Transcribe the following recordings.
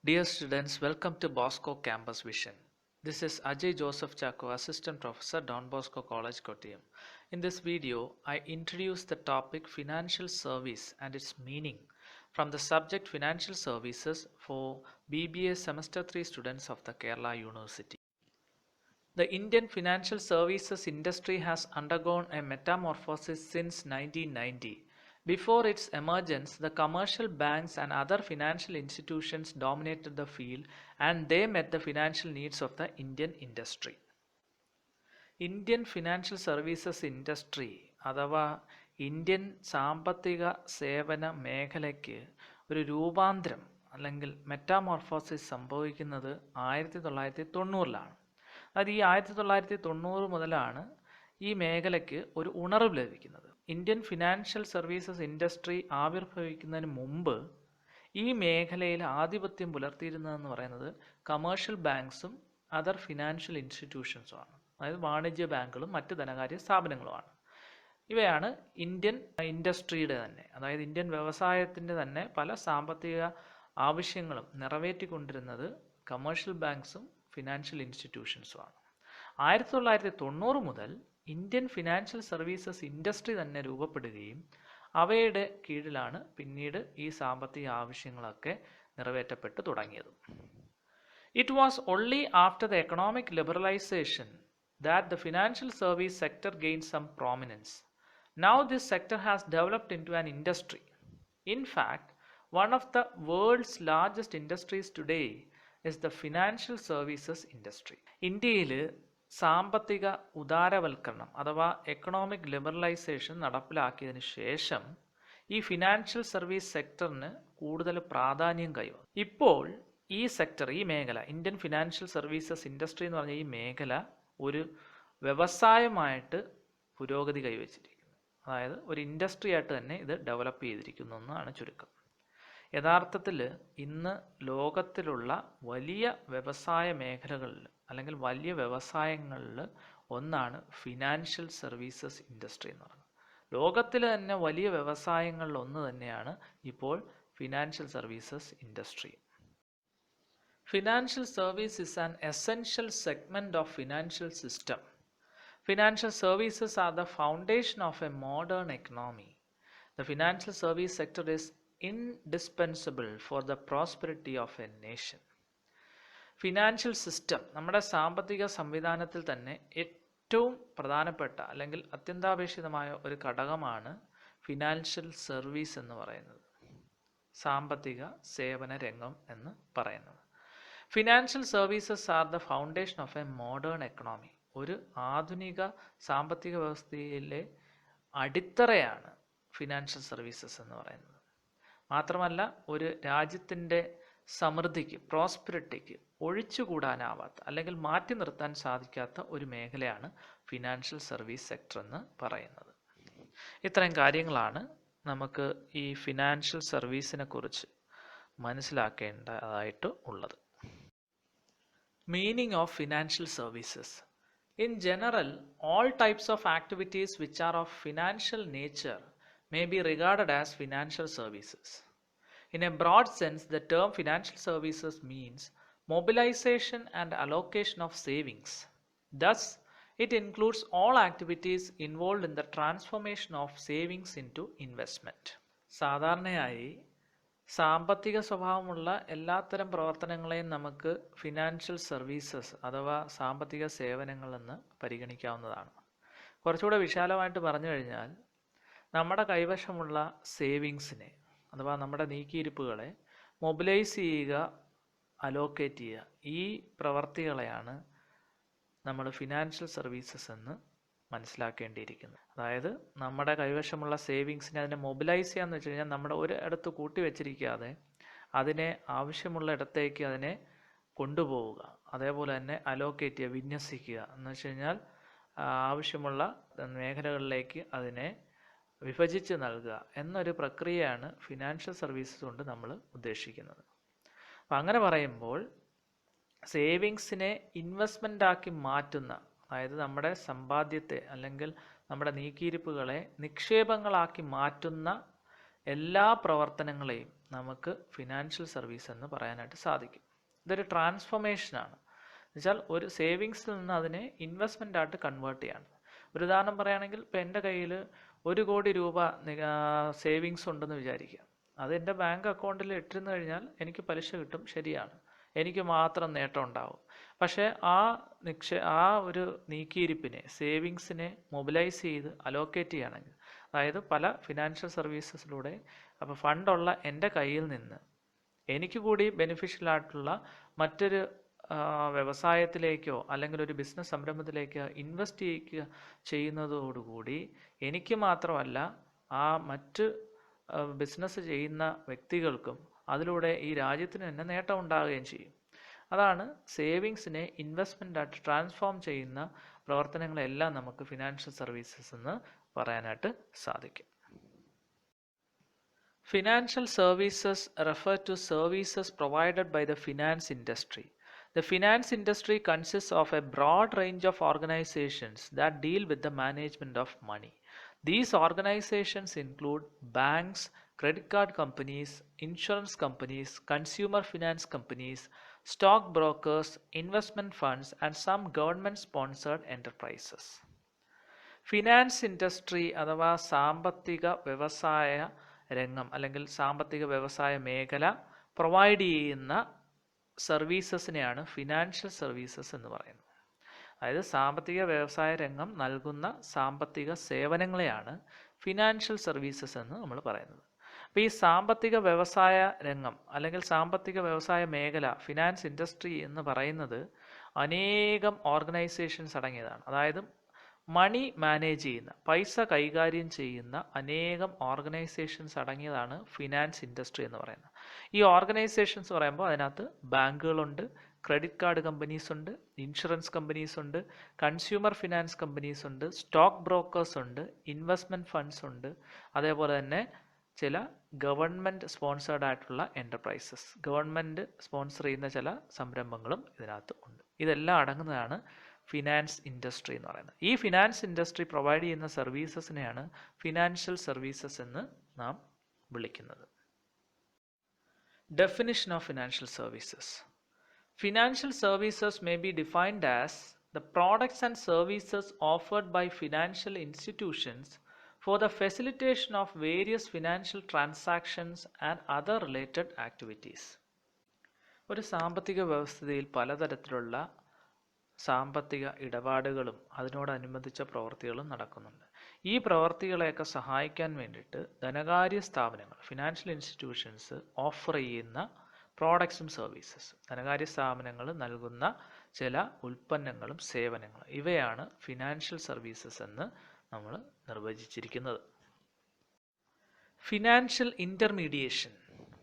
Dear students, welcome to Bosco Campus Vision. This is Ajay Joseph Chako, Assistant Professor, Don Bosco College, Kottayam. In this video, I introduce the topic Financial Service and its meaning from the subject Financial Services for BBA Semester 3 students of the Kerala University. The Indian financial services industry has undergone a metamorphosis since 1990. Before its emergence, the commercial banks and other financial institutions dominated the field, and they met the financial needs of the Indian industry. Indian financial services industry അഥവാ Indian സാമ്പത്തിക സേവന മേഖലയ്ക്ക് ഒരു രൂപാന്തരം അല്ലെങ്കിൽ metamorphosis സംഭവിക്കുന്നത് 1990-ലാണ്. അതായത് ഈ 1990 മുതലാണ് ഈ മേഖലയ്ക്ക് ഒരു ഉണർവ് ലഭിക്കുന്നത്. ഇന്ത്യൻ ഫിനാൻഷ്യൽ സർവീസസ് ഇൻഡസ്ട്രി ആവിർഭവിക്കുന്നതിന് മുമ്പ് ഈ മേഖലയിൽ ആധിപത്യം പുലർത്തിയിരുന്നതെന്ന് പറയുന്നത് കമേഴ്ഷ്യൽ ബാങ്ക്സും അതർ ഫിനാൻഷ്യൽ ഇൻസ്റ്റിറ്റ്യൂഷൻസുമാണ്. അതായത് വാണിജ്യ ബാങ്കുകളും മറ്റ് ധനകാര്യ സ്ഥാപനങ്ങളുമാണ്. ഇവയാണ് ഇന്ത്യൻ ഇൻഡസ്ട്രിയുടെ തന്നെ, അതായത് ഇന്ത്യൻ വ്യവസായത്തിൻ്റെ തന്നെ പല സാമ്പത്തിക ആവശ്യങ്ങളും നിറവേറ്റിക്കൊണ്ടിരുന്നത് കമേഴ്ഷ്യൽ ബാങ്ക്സും ഫിനാൻഷ്യൽ ഇൻസ്റ്റിറ്റ്യൂഷൻസുമാണ്. 1990 മുതൽ ഇന്ത്യൻ ഫിനാൻഷ്യൽ സർവീസസ് ഇൻഡസ്ട്രി തന്നെ രൂപപ്പെടുകയും അവയുടെ കീഴിലാണ് പിന്നീട് ഈ സാമ്പത്തിക ആവശ്യങ്ങളൊക്കെ നിറവേറ്റപ്പെട്ടു തുടങ്ങിയത്. It was only after the economic liberalization that the financial service sector gained some prominence. Now this sector has developed into an industry. In fact, one of the world's largest industries today is the financial services industry. ഇന്ത്യയിൽ സാമ്പത്തിക ഉദാരവൽക്കരണം അഥവാ economic liberalisation നടപ്പിലാക്കിയതിനു ശേഷം ഈ financial service സെക്ടറിന് കൂടുതൽ പ്രാധാന്യം കൈവന്നു. ഇപ്പോൾ ഈ സെക്ടർ, ഈ മേഖല, ഇന്ത്യൻ ഫിനാൻഷ്യൽ സർവീസസ് ഇൻഡസ്ട്രി എന്ന് പറഞ്ഞ ഈ മേഖല ഒരു വ്യവസായമായിട്ട് പുരോഗതി കൈവച്ചിരിക്കുന്നു. അതായത് ഒരു ഇൻഡസ്ട്രി ആയിട്ട് തന്നെ ഇത് ഡെവലപ്പ് ചെയ്തിരിക്കുന്നു എന്നാണ് ചുരുക്കം. യഥാർത്ഥത്തിൽ ഇന്ന് ലോകത്തിലുള്ള വലിയ വ്യവസായ മേഖലകളിൽ അല്ലെങ്കിൽ വലിയ വ്യവസായങ്ങളിൽ ഒന്നാണ് ഫിനാൻഷ്യൽ സർവീസസ് ഇൻഡസ്ട്രി എന്ന് പറയുന്നത്. ലോകത്തിലെ തന്നെ വലിയ വ്യവസായങ്ങളിൽ ഒന്ന് തന്നെയാണ് ഇപ്പോൾ financial services industry. Financial service is an essential segment of financial system. Financial services are the foundation of a modern economy. The financial service sector is indispensable for the prosperity of a nation. Financial system, നമ്മുടെ സാമ്പത്തിക സംവിധാനത്തിൽ തന്നെ ഏറ്റവും പ്രധാനപ്പെട്ട അല്ലെങ്കിൽ അത്യന്താപേക്ഷിതമായ ഒരു ഘടകമാണ് financial service എന്ന് പറയുന്നത്, സാമ്പത്തിക സേവന രംഗം എന്ന് പറയുന്നത്. Financial services are the foundation of A modern economy. ഒരു ആധുനിക സാമ്പത്തിക വ്യവസ്ഥയിലെ അടിത്തറയാണ് ഫിനാൻഷ്യൽ സർവീസസ് എന്ന് പറയുന്നത്. മാത്രമല്ല ഒരു രാജ്യത്തിൻ്റെ സമൃദ്ധിക്ക്, പ്രോസ്പെരിറ്റിക്ക് ഒഴിച്ചുകൂടാനാവാത്ത അല്ലെങ്കിൽ മാറ്റി നിർത്താൻ സാധിക്കാത്ത ഒരു മേഖലയാണ് ഫിനാൻഷ്യൽ സർവീസ് സെക്ടർ എന്ന് പറയുന്നത്. ഇത്രയും കാര്യങ്ങളാണ് നമുക്ക് ഈ ഫിനാൻഷ്യൽ സർവീസിനെ കുറിച്ച് മനസ്സിലാക്കേണ്ടതായിട്ട് ഉള്ളത്. Meaning of financial services. In general, all types of activities which are of financial nature may be regarded as financial services. In a broad sense, the term financial services means mobilization and allocation of savings. Thus, it includes all activities involved in the transformation of savings into investment. സാധാരണയായി സാമ്പത്തിക സ്വഭാവമുള്ള എല്ലാത്തരം പ്രവർത്തനങ്ങളെയും നമുക്ക് financial services അഥവാ സാമ്പത്തിക സേവനങ്ങളെന്ന് പരിഗണിക്കാവുന്നതാണ്. കുറച്ചുകൂടെ വിശാലമായിട്ട് പറഞ്ഞു കഴിഞ്ഞാൽ നമ്മുടെ കൈവശമുള്ള സേവിങ്സിനെ അഥവാ നമ്മുടെ നീക്കിയിരിപ്പുകളെ മൊബിലൈസ് ചെയ്യുക, അലോക്കേറ്റ് ചെയ്യുക, ഈ പ്രവർത്തികളെയാണ് നമ്മൾ ഫിനാൻഷ്യൽ സർവീസസ് എന്ന് മനസ്സിലാക്കേണ്ടിയിരിക്കുന്നത്. അതായത് നമ്മുടെ കൈവശമുള്ള സേവിങ്സിനെ അതിനെ മൊബിലൈസ് ചെയ്യാന്ന് വെച്ച് കഴിഞ്ഞാൽ നമ്മുടെ ഒരു ഇടത്ത് കൂട്ടി വെച്ചിരിക്കാതെ അതിനെ ആവശ്യമുള്ള ഇടത്തേക്ക് അതിനെ കൊണ്ടുപോവുക, അതേപോലെ തന്നെ അലോക്കേറ്റ് ചെയ്യുക, വിന്യസിക്കുക എന്ന് വെച്ച് കഴിഞ്ഞാൽ ആവശ്യമുള്ള മേഖലകളിലേക്ക് അതിനെ വിഭജിച്ച് നൽകുക എന്നൊരു പ്രക്രിയയാണ് ഫിനാൻഷ്യൽ സർവീസസ് കൊണ്ട് നമ്മൾ ഉദ്ദേശിക്കുന്നത്. അപ്പം അങ്ങനെ പറയുമ്പോൾ സേവിങ്സിനെ ഇൻവെസ്റ്റ്മെൻ്റ് ആക്കി മാറ്റുന്ന, അതായത് നമ്മുടെ സമ്പാദ്യത്തെ അല്ലെങ്കിൽ നമ്മുടെ നീക്കിയിരിപ്പുകളെ നിക്ഷേപങ്ങളാക്കി മാറ്റുന്ന എല്ലാ പ്രവർത്തനങ്ങളെയും നമുക്ക് ഫിനാൻഷ്യൽ സർവീസ് എന്ന് പറയാനായിട്ട് സാധിക്കും. ഇതൊരു ട്രാൻസ്ഫോർമേഷനാണ്. എന്നുവെച്ചാൽ ഒരു സേവിങ്സിൽ നിന്ന് അതിനെ ഇൻവെസ്റ്റ്മെൻ്റ് ആയിട്ട് കൺവേർട്ട് ചെയ്യാണ്. ഒരു ഉദാഹരണം പറയുകയാണെങ്കിൽ ഇപ്പോൾ എൻ്റെ കയ്യിൽ 1 കോടി രൂപ സേവിങ്സ് ഉണ്ടെന്ന് വിചാരിക്കുക. അത് എൻ്റെ ബാങ്ക് അക്കൗണ്ടിൽ ഇട്ടിരുന്നു കഴിഞ്ഞാൽ എനിക്ക് പലിശ കിട്ടും, ശരിയാണ്, എനിക്ക് മാത്രം നേട്ടം ഉണ്ടാവും. പക്ഷേ ആ ഒരു നീക്കിയിരിപ്പിനെ, സേവിങ്സിനെ മൊബിലൈസ് ചെയ്ത് അലോക്കേറ്റ് ചെയ്യുകയാണെങ്കിൽ, അതായത് പല ഫിനാൻഷ്യൽ സർവീസസിലൂടെ അപ്പോൾ ഫണ്ടുള്ള എൻ്റെ കയ്യിൽ നിന്ന് എനിക്ക് കൂടി ബെനിഫിഷ്യൽ ആയിട്ടുള്ള മറ്റൊരു വ്യവസായത്തിലേക്കോ അല്ലെങ്കിൽ ഒരു ബിസിനസ് സംരംഭത്തിലേക്കോ ഇൻവെസ്റ്റ് ചെയ്യുന്നതോടുകൂടി എനിക്ക് മാത്രമല്ല മറ്റ് ബിസിനസ് ചെയ്യുന്ന വ്യക്തികൾക്കും അതിലൂടെ ഈ രാജ്യത്തിന് തന്നെ നേട്ടം ഉണ്ടാവുകയും ചെയ്യും. അതാണ് സേവിങ്സിനെ ഇൻവെസ്റ്റ്മെൻ്റായിട്ട് ട്രാൻസ്ഫോം ചെയ്യുന്ന പ്രവർത്തനങ്ങളെല്ലാം നമുക്ക് ഫിനാൻഷ്യൽ സർവീസസ് എന്ന് പറയാനായിട്ട് സാധിക്കും. Financial services refer to services provided by the finance industry. The finance industry consists of a broad range of organizations that deal with the management of money. These organizations include banks, credit card companies, insurance companies, consumer finance companies, stock brokers, investment funds, and some government-sponsored enterprises. Finance industry അഥവാ സാമ്പത്തിക വ്യവസായ രംഗം അല്ലെങ്കിൽ സാമ്പത്തിക വ്യവസായ മേഖല provide ചെയ്യുന്ന സർവീസസിനെയാണ് financial services എന്ന് പറയുന്നത്. അതായത് സാമ്പത്തിക വ്യവസായ രംഗം നൽകുന്ന സാമ്പത്തിക സേവനങ്ങളെയാണ് ഫിനാൻഷ്യൽ സർവീസസ് എന്ന് നമ്മൾ പറയുന്നത്. അപ്പോൾ ഈ സാമ്പത്തിക വ്യവസായ രംഗം അല്ലെങ്കിൽ സാമ്പത്തിക വ്യവസായ മേഖല, ഫിനാൻസ് ഇൻഡസ്ട്രി എന്ന് പറയുന്നത് അനേകം ഓർഗനൈസേഷൻസ് അടങ്ങിയതാണ്. അതായത് മണി മാനേജ് ചെയ്യുന്ന, പൈസ കൈകാര്യം ചെയ്യുന്ന അനേകം ഓർഗനൈസേഷൻസ് അടങ്ങിയതാണ് ഫിനാൻസ് ഇൻഡസ്ട്രി എന്ന് പറയുന്നത്. ഈ ഓർഗനൈസേഷൻസ് പറയുമ്പോൾ അതിനകത്ത് ബാങ്കുകളുണ്ട്, ക്രെഡിറ്റ് കാർഡ് കമ്പനീസ് ഉണ്ട്, ഇൻഷുറൻസ് കമ്പനീസ് ഉണ്ട്, കൺസ്യൂമർ ഫിനാൻസ് കമ്പനീസ് ഉണ്ട്, സ്റ്റോക്ക് ബ്രോക്കേഴ്സ് ഉണ്ട്, ഇൻവെസ്റ്റ്മെൻറ്റ് ഫണ്ട്സ് ഉണ്ട്, അതേപോലെ തന്നെ ചില ഗവൺമെൻറ് സ്പോൺസേർഡ് ആയിട്ടുള്ള എൻ്റർപ്രൈസസ്, ഗവൺമെൻറ് സ്പോൺസർ ചെയ്യുന്ന ചില സംരംഭങ്ങളും ഇതിനകത്ത് ഉണ്ട്. ഇതെല്ലാം അടങ്ങുന്നതാണ് ഫിനാൻസ് ഇൻഡസ്ട്രി എന്ന് പറയുന്നത്. ഈ ഫിനാൻസ് ഇൻഡസ്ട്രി പ്രൊവൈഡ് ചെയ്യുന്ന സർവീസസിനെയാണ് ഫിനാൻഷ്യൽ സർവീസസ് എന്ന് നാം വിളിക്കുന്നത്. Definition of financial services. Financial services may be defined as the products and services offered by financial institutions for the facilitation of various financial transactions and other related activities. ഒരു സാമ്പത്തിക വ്യവസ്ഥയിൽ പലതരത്തിലുള്ള സാമ്പത്തിക ഇടപാടുകളും അതിനോടനുബന്ധിച്ച പ്രവൃത്തികളും നടക്കുന്നുണ്ട്. ഈ പ്രവൃത്തികളെയൊക്കെ സഹായിക്കാൻ വേണ്ടിയിട്ട് ധനകാര്യ സ്ഥാപനങ്ങൾ, ഫിനാൻഷ്യൽ ഇൻസ്റ്റിറ്റ്യൂഷൻസ് ഓഫർ ചെയ്യുന്ന പ്രോഡക്ട്സും സർവീസസ്, ധനകാര്യ സ്ഥാപനങ്ങൾ നൽകുന്ന ചില ഉൽപ്പന്നങ്ങളും സേവനങ്ങളും, ഇവയാണ് ഫിനാൻഷ്യൽ സർവീസസ് എന്ന് നമ്മൾ നിർവചിച്ചിരിക്കുന്നത്. Financial intermediation.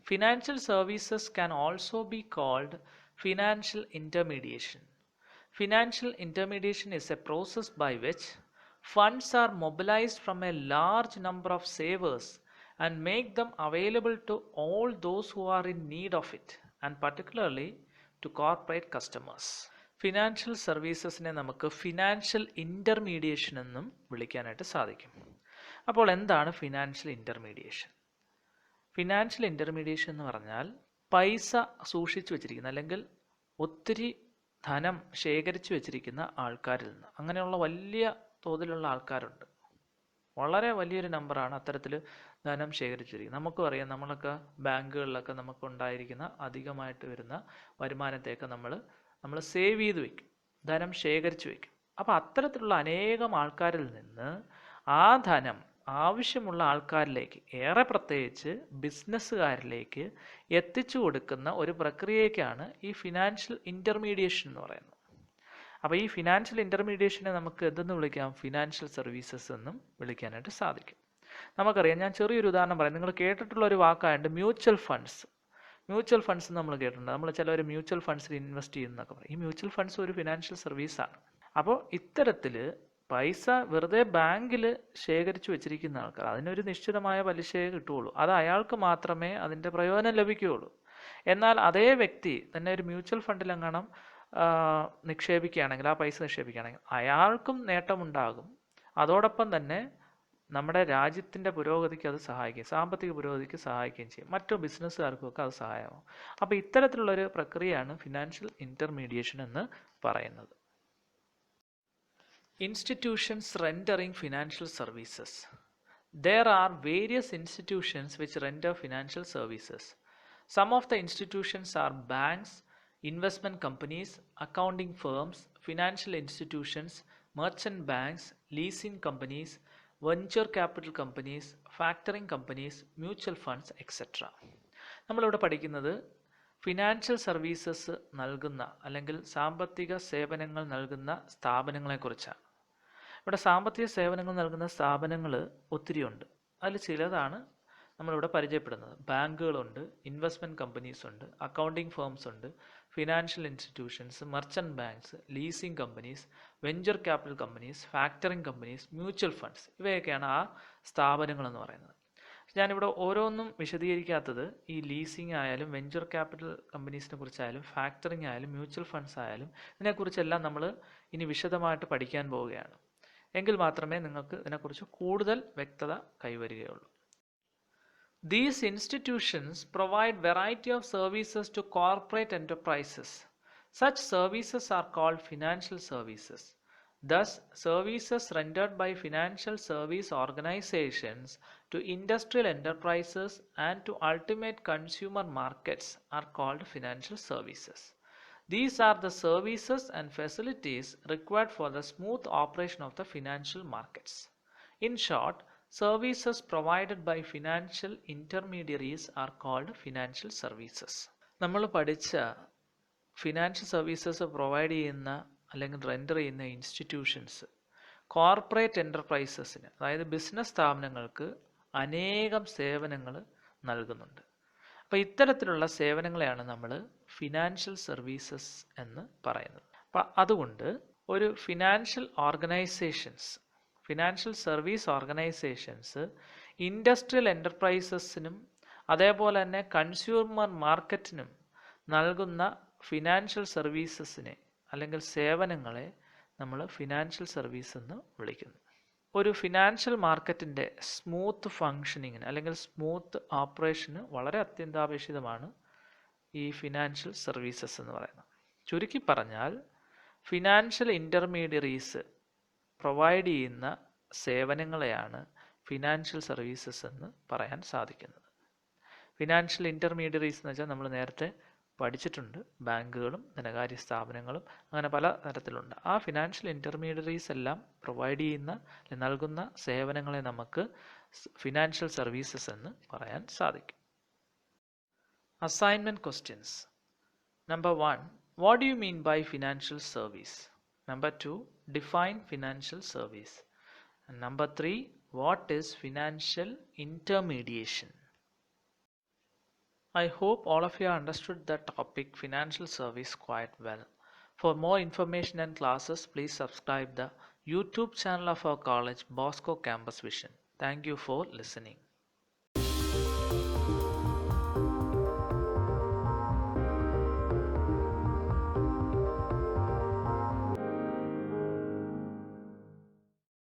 Financial services can also be called financial intermediation. Financial intermediation is a process by which funds are mobilized from a large number of savers and make them available to all those who are in need of it, and particularly to corporate customers. Financial സർവീസസിനെ നമുക്ക് financial ഇൻ്റർമീഡിയേഷൻ എന്നും വിളിക്കാനായിട്ട് സാധിക്കും. അപ്പോൾ എന്താണ് financial intermediation? Financial ഇൻ്റർമീഡിയേഷൻ എന്ന് പറഞ്ഞാൽ പൈസ സൂക്ഷിച്ചു വെച്ചിരിക്കുന്ന അല്ലെങ്കിൽ ഒത്തിരി ധനം ശേഖരിച്ചു വെച്ചിരിക്കുന്ന ആൾക്കാരിൽ നിന്ന്, അങ്ങനെയുള്ള വലിയ തോതിലുള്ള ആൾക്കാരുണ്ട്, വളരെ വലിയൊരു നമ്പറാണ് അത്തരത്തിൽ ധനം ശേഖരിച്ചിരിക്കുന്നത്. നമുക്കും അറിയാം, നമ്മളൊക്കെ ബാങ്കുകളിലൊക്കെ നമുക്കുണ്ടായിരിക്കുന്ന അധികമായിട്ട് വരുന്ന വരുമാനത്തെയൊക്കെ നമ്മൾ സേവ് ചെയ്ത് വയ്ക്കും, ധനം ശേഖരിച്ചു വയ്ക്കും. അപ്പോൾ അത്തരത്തിലുള്ള അനേകം ആൾക്കാരിൽ നിന്ന് ആ ധനം ആവശ്യമുള്ള ആൾക്കാരിലേക്ക്, ഏറെ പ്രത്യേകിച്ച് ബിസിനസ്സുകാരിലേക്ക് എത്തിച്ചു കൊടുക്കുന്ന ഒരു പ്രക്രിയയ്ക്കാണ് ഈ ഫിനാൻഷ്യൽ ഇൻ്റർമീഡിയേഷൻ എന്ന് പറയുന്നത്. അപ്പോൾ ഈ ഫിനാൻഷ്യൽ ഇൻ്റർമീഡിയേഷനെ നമുക്ക് എന്തെന്ന് വിളിക്കാം? ഫിനാൻഷ്യൽ സർവീസസ് എന്നും വിളിക്കാനായിട്ട് സാധിക്കും. നമുക്കറിയാം, ഞാൻ ചെറിയൊരു ഉദാഹരണം പറയാം. നിങ്ങൾ കേട്ടിട്ടുള്ള ഒരു വാക്കായുണ്ട് മ്യൂച്വൽ ഫണ്ട്സ്. മ്യൂച്വൽ ഫണ്ട്സ് നമ്മൾ കേട്ടിട്ടുണ്ട്. നമ്മൾ ചിലവർ മ്യൂച്വൽ ഫണ്ട്സിൽ ഇൻവെസ്റ്റ് ചെയ്യുന്നതൊക്കെ പറയും. ഈ മ്യൂച്വൽ ഫണ്ട്സ് ഒരു ഫിനാൻഷ്യൽ സർവീസാണ്. അപ്പോൾ ഇത്തരത്തിൽ പൈസ വെറുതെ ബാങ്കിൽ ശേഖരിച്ചു വെച്ചിരിക്കുന്ന ആൾക്കാർ, അതിനൊരു നിശ്ചിതമായ പലിശയെ കിട്ടുകയുള്ളൂ, അത് അയാൾക്ക് മാത്രമേ അതിൻ്റെ പ്രയോജനം ലഭിക്കുകയുള്ളൂ. എന്നാൽ അതേ വ്യക്തി തന്നെ ഒരു മ്യൂച്വൽ ഫണ്ടിലെങ്ങാനും നിക്ഷേപിക്കുകയാണെങ്കിൽ, ആ പൈസ നിക്ഷേപിക്കുകയാണെങ്കിൽ അയാൾക്കും നേട്ടമുണ്ടാകും, അതോടൊപ്പം തന്നെ നമ്മുടെ രാജ്യത്തിൻ്റെ പുരോഗതിക്ക് അത് സഹായിക്കും, സാമ്പത്തിക പുരോഗതിക്ക് സഹായിക്കുകയും ചെയ്യും, മറ്റു ബിസിനസ്സുകാർക്കൊക്കെ അത് സഹായമാവും. അപ്പോൾ ഇത്തരത്തിലുള്ളൊരു പ്രക്രിയയാണ് ഫിനാൻഷ്യൽ ഇൻ്റർമീഡിയേഷൻ എന്ന് പറയുന്നത്. Institutions rendering financial services. There are various institutions which render financial services. Some of the institutions are banks, investment companies, accounting firms, financial institutions, merchant banks, leasing companies, venture capital companies, factoring companies, mutual funds, etc. നമ്മളിവിടെ പഠിക്കുന്നത് financial services നൽകുന്ന അല്ലെങ്കിൽ സാമ്പത്തിക സേവനങ്ങൾ നൽകുന്ന സ്ഥാപനങ്ങളെക്കുറിച്ചാണ്. ഇവിടെ സാമ്പത്തിക സേവനങ്ങൾ നൽകുന്ന സ്ഥാപനങ്ങൾ ഒത്തിരിയുണ്ട്. അതിൽ ചിലതാണ് നമ്മളിവിടെ പരിചയപ്പെടുന്നത്. ബാങ്കുകളുണ്ട്, ഇൻവെസ്റ്റ്മെൻറ്റ് കമ്പനീസ് ഉണ്ട്, അക്കൗണ്ടിങ് ഫേംസ് ഉണ്ട്, financial institutions, merchant banks, leasing companies, venture capital companies, factoring companies, mutual funds, ഇവയൊക്കെയാണ് ആ സ്ഥാപനങ്ങളെന്ന് പറയുന്നത്. ഞാനിവിടെ ഓരോന്നും വിശദീകരിക്കാത്തത് ഈ ലീസിംഗ് ആയാലും വെഞ്ചർ ക്യാപിറ്റൽ കമ്പനീസിനെ കുറിച്ചായാലും ഫാക്ടറിംഗ് ആയാലും മ്യൂച്വൽ ഫണ്ട്സ് ആയാലും ഇതിനെക്കുറിച്ചെല്ലാം നമ്മൾ ഇനി വിശദമായിട്ട് പഠിക്കാൻ പോവുകയാണ്. എങ്കിൽ മാത്രമേ നിങ്ങൾക്ക് ഇതിനെക്കുറിച്ച് കൂടുതൽ വ്യക്തത കൈവരികയുള്ളൂ. These institutions provide variety of services to corporate enterprises. Such services are called financial services. Thus, services rendered by financial service organizations to industrial enterprises and to ultimate consumer markets are called financial services. These are the services and facilities required for the smooth operation of the financial markets. In short, services provided by financial intermediaries are called financial services. നമ്മൾ പഠിച്ച financial services provide ചെയ്യുന്ന അല്ലെങ്കിൽ render ചെയ്യുന്ന institutions corporate എൻ്റർപ്രൈസസിന്, അതായത് business സ്ഥാപനങ്ങൾക്ക് അനേകം സേവനങ്ങൾ നൽകുന്നുണ്ട്. അപ്പോൾ ഇത്തരത്തിലുള്ള സേവനങ്ങളെയാണ് നമ്മൾ ഫിനാൻഷ്യൽ സർവീസസ് എന്ന് പറയുന്നത്. അപ്പം അതുകൊണ്ട് ഒരു ഫിനാൻഷ്യൽ സർവീസ് ഓർഗനൈസേഷൻസ് ഇൻഡസ്ട്രിയൽ എൻ്റർപ്രൈസസിനും അതേപോലെ തന്നെ കൺസ്യൂമർ മാർക്കറ്റിനും നൽകുന്ന ഫിനാൻഷ്യൽ സർവീസസിനെ അല്ലെങ്കിൽ സേവനങ്ങളെ നമ്മൾ ഫിനാൻഷ്യൽ സർവീസ് എന്ന് വിളിക്കുന്നു. ഒരു ഫിനാൻഷ്യൽ മാർക്കറ്റിൻ്റെ സ്മൂത്ത് ഫങ്ഷനിങ്ങിന് അല്ലെങ്കിൽ സ്മൂത്ത് ഓപ്പറേഷന് വളരെ അത്യന്താപേക്ഷിതമാണ് ഈ ഫിനാൻഷ്യൽ സർവീസസ് എന്ന് പറയുന്നത്. ചുരുക്കി പറഞ്ഞാൽ ഫിനാൻഷ്യൽ ഇൻ്റർമീഡിയറീസ് പ്രൊവൈഡ് ചെയ്യുന്ന സേവനങ്ങളെയാണ് ഫിനാൻഷ്യൽ സർവീസസ് എന്ന് പറയാൻ സാധിക്കുന്നത്. ഫിനാൻഷ്യൽ ഇൻ്റർമീഡിയറീസ് എന്ന് വെച്ചാൽ നമ്മൾ നേരത്തെ പഠിച്ചിട്ടുണ്ട്. ബാങ്കുകളും ധനകാര്യ സ്ഥാപനങ്ങളും അങ്ങനെ പല തരത്തിലുണ്ട്. ആ ഫിനാൻഷ്യൽ ഇൻ്റർമീഡിയറീസ് എല്ലാം പ്രൊവൈഡ് ചെയ്യുന്ന നൽകുന്ന സേവനങ്ങളെ നമുക്ക് ഫിനാൻഷ്യൽ സർവീസസ് എന്ന് പറയാൻ സാധിക്കും. Assignment questions. Number 1, what do you mean by financial service? Number 2, define financial service. And number 3, what is financial intermediation? I hope all of you understood the topic financial service quite well. For more information and classes, please subscribe the YouTube channel of our college, Bosco Campus Vision. Thank you for listening.